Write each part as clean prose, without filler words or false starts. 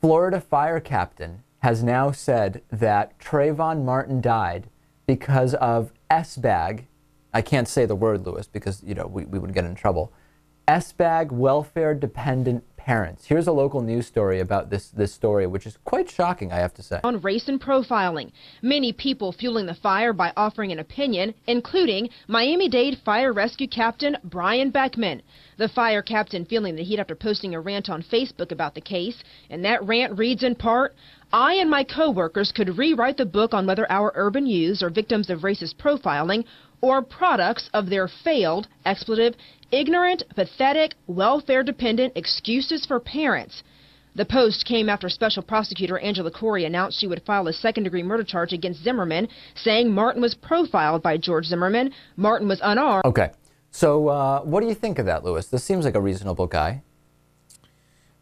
Florida fire captain has now said that Trayvon Martin died because of SBAG. I can't say the word, Lewis, because, you know, we would get in trouble. SBAG, welfare-dependent parents. Here's a local news story about this story, which is quite shocking, I have to say. On race and profiling, many people fueling the fire by offering an opinion, including Miami-Dade fire rescue captain Brian Beckmann. The fire captain feeling the heat after posting a rant on Facebook about the case, and that rant reads in part, "I and my co-workers could rewrite the book on whether our urban youths are victims of racist profiling or products of their failed, expletive, ignorant, pathetic, welfare-dependent excuses for parents." The post came after Special Prosecutor Angela Corey announced she would file a second-degree murder charge against Zimmerman, saying Martin was profiled by George Zimmerman. Martin was unarmed. Okay. So what do you think of that, Lewis? This seems like a reasonable guy.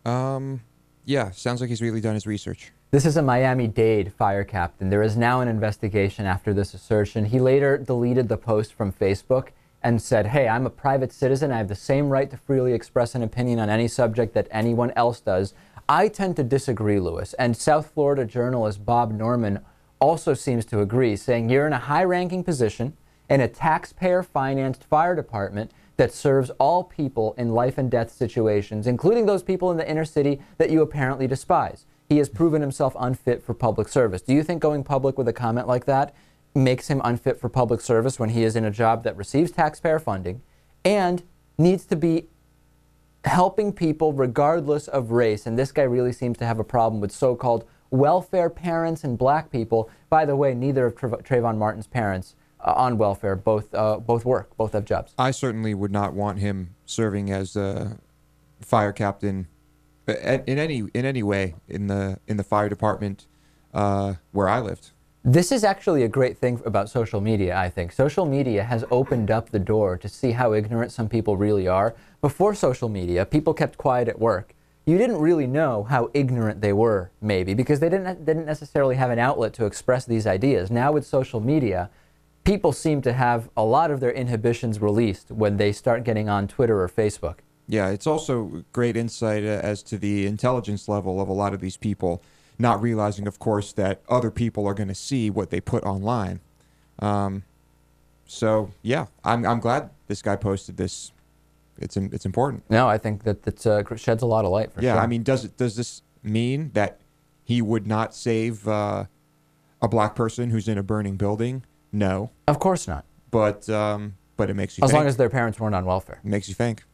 Yeah, sounds like he's really done his research. This is a Miami-Dade fire captain. There is now an investigation after this assertion. He later deleted the post from Facebook and said, hey, I'm a private citizen. I have the same right to freely express an opinion on any subject that anyone else does. I tend to disagree, Lewis. And South Florida journalist Bob Norman also seems to agree, saying you're in a high-ranking position in a taxpayer-financed fire department that serves all people in life and death situations, including those people in the inner city that you apparently despise. He has proven himself unfit for public service. Do you think going public with a comment like that makes him unfit for public service when he is in a job that receives taxpayer funding and needs to be helping people regardless of race? And this guy really seems to have a problem with so-called welfare parents and black people. By the way, neither of Trayvon Martin's parents on welfare, both work, both have jobs. I certainly would not want him serving as a fire captain in any way in the fire department where I lived. This is actually a great thing about social media, I think. Social media has opened up the door to see how ignorant some people really are. Before social media, people kept quiet at work. You didn't really know how ignorant they were, maybe, because they didn't necessarily have an outlet to express these ideas. Now with social media, people seem to have a lot of their inhibitions released when they start getting on Twitter or Facebook. Yeah, it's also great insight as to the intelligence level of a lot of these people, not realizing, of course, that other people are going to see what they put online. So, yeah, I'm glad this guy posted this. It's important. No, I think that it sheds a lot of light for sure. Yeah, I mean, does this mean that he would not save a black person who's in a burning building? No. Of course not. But it makes you think. As think. long as their parents weren't on welfare. It makes you think.